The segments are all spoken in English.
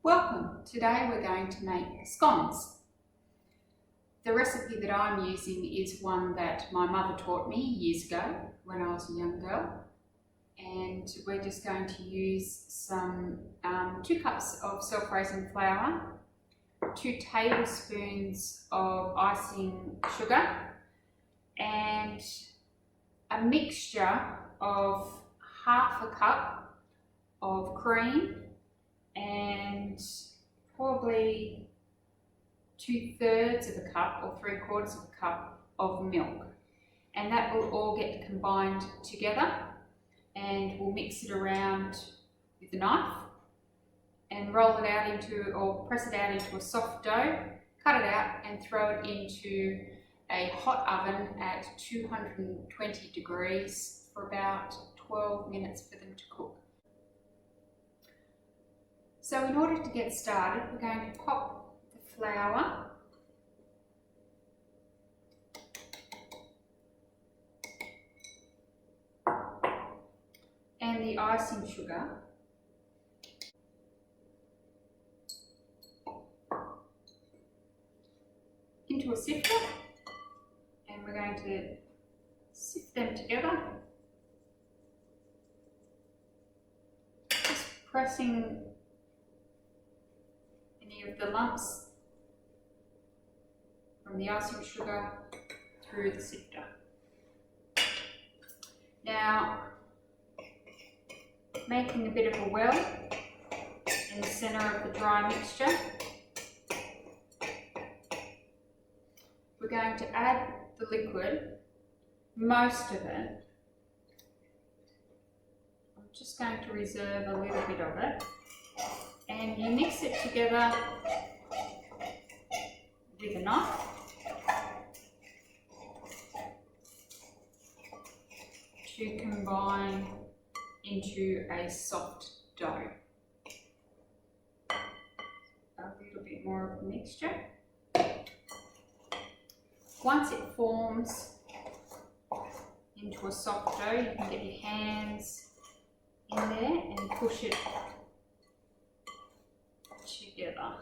Welcome! Today we're going to make scones. The recipe that I'm using is one that my mother taught me years ago when I was a young girl, and we're just going to use some 2 cups of self-raising flour, 2 tablespoons of icing sugar, and a mixture of half a cup of cream and probably 2/3 of a cup or 3/4 of a cup of milk, and that will all get combined together, and we'll mix it around with a knife and roll it out into, or press it out into a soft dough, cut it out and throw it into a hot oven at 220 degrees for about 12 minutes for them to cook. So in order to get started, we're going to pop the flour and the icing sugar into a sifter, and we're going to sift them together, just pressing any of the lumps from the icing sugar through the sifter. Now, making a bit of a well in the centre of the dry mixture, we're going to add the liquid, most of it. I'm just going to reserve a little bit of it, and you mix it together with a knife to combine into a soft dough. A little bit more of the mixture. Once it forms into a soft dough, you can get your hands in there and push it together.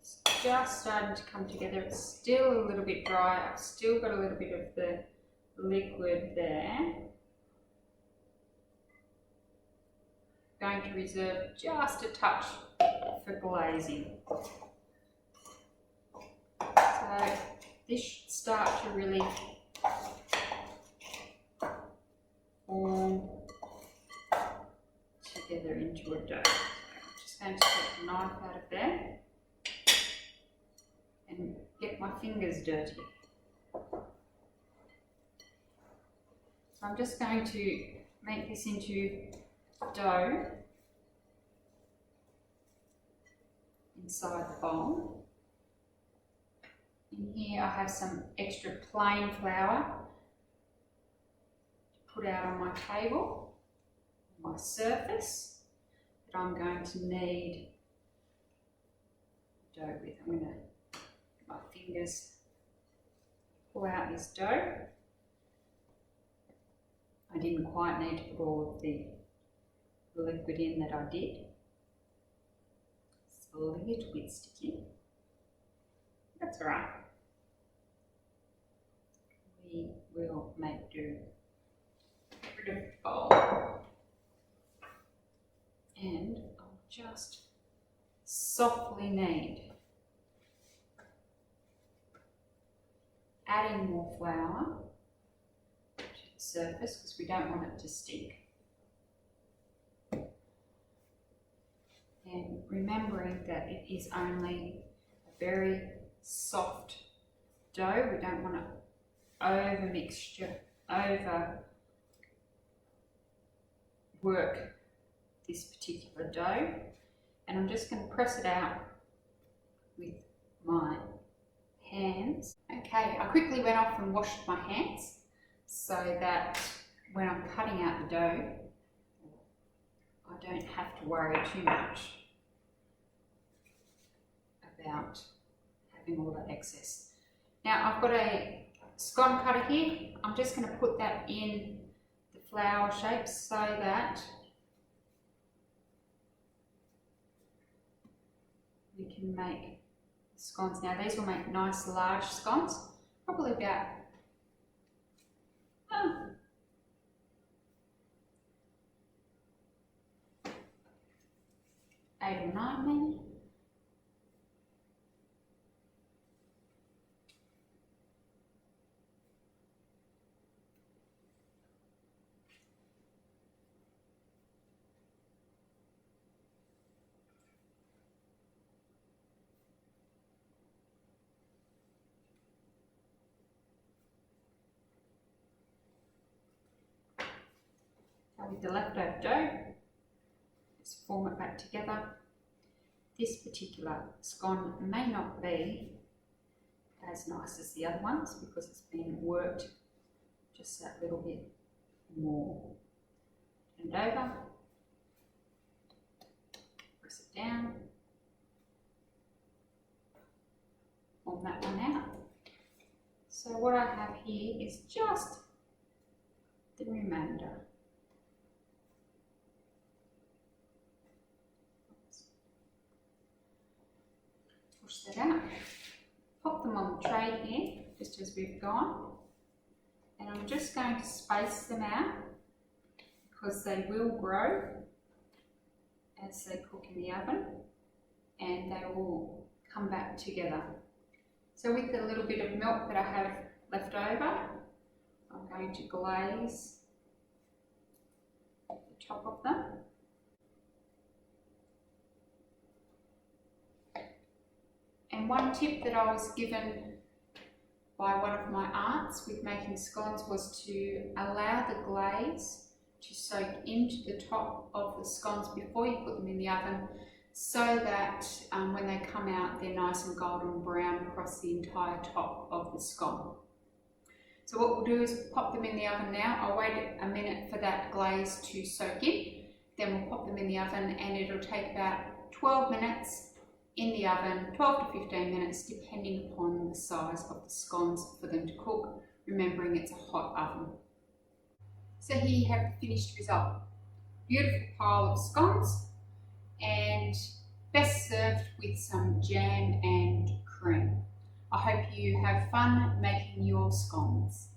It's just starting to come together. It's still a little bit dry. I've still got a little bit of the liquid there. Going to reserve just a touch for glazing. So this should start to really form together into a dough. So I'm just going to take the knife out of there and get my fingers dirty. So I'm just going to make this into dough inside the bowl. In here I have some extra plain flour to put out on my table, my surface, that I'm going to knead dough with. I'm going to get my fingers, pull out this dough. I didn't quite need to put all of the liquid in that I did. It's a little bit sticky. That's all right. We will make do. Get rid of the bowl. And I'll just softly knead. Adding more flour to the surface because we don't want it to stick. And remembering that it is only a very soft dough. We don't want to overwork this particular dough. And I'm just going to press it out with my hands. Okay, I quickly went off and washed my hands so that when I'm cutting out the dough, I don't have to worry too much about having all that excess. Now I've got a scone cutter here. I'm just going to put that in the flower shape so that we can make scones. Now these will make nice large scones, probably about 8 or 9 maybe. Now with the leftover dough, just form it back together. This particular scone may not be as nice as the other ones because it's been worked just that little bit more. Turn it over, press it down, form that one out. So what I have here is just the remainder. Push that out, pop them on the tray here, just as we've gone, and I'm just going to space them out because they will grow as they cook in the oven and they will come back together. So with the little bit of milk that I have left over, I'm going to glaze the top of them. And one tip that I was given by one of my aunts with making scones was to allow the glaze to soak into the top of the scones before you put them in the oven, so that when they come out they're nice and golden brown across the entire top of the scone. So what we'll do is pop them in the oven now. I'll wait a minute for that glaze to soak in, then we'll pop them in the oven and it'll take about 12 minutes in the oven, 12 to 15 minutes depending upon the size of the scones for them to cook, remembering it's a hot oven. So here you have the finished result. Beautiful pile of scones, and best served with some jam and cream. I hope you have fun making your scones.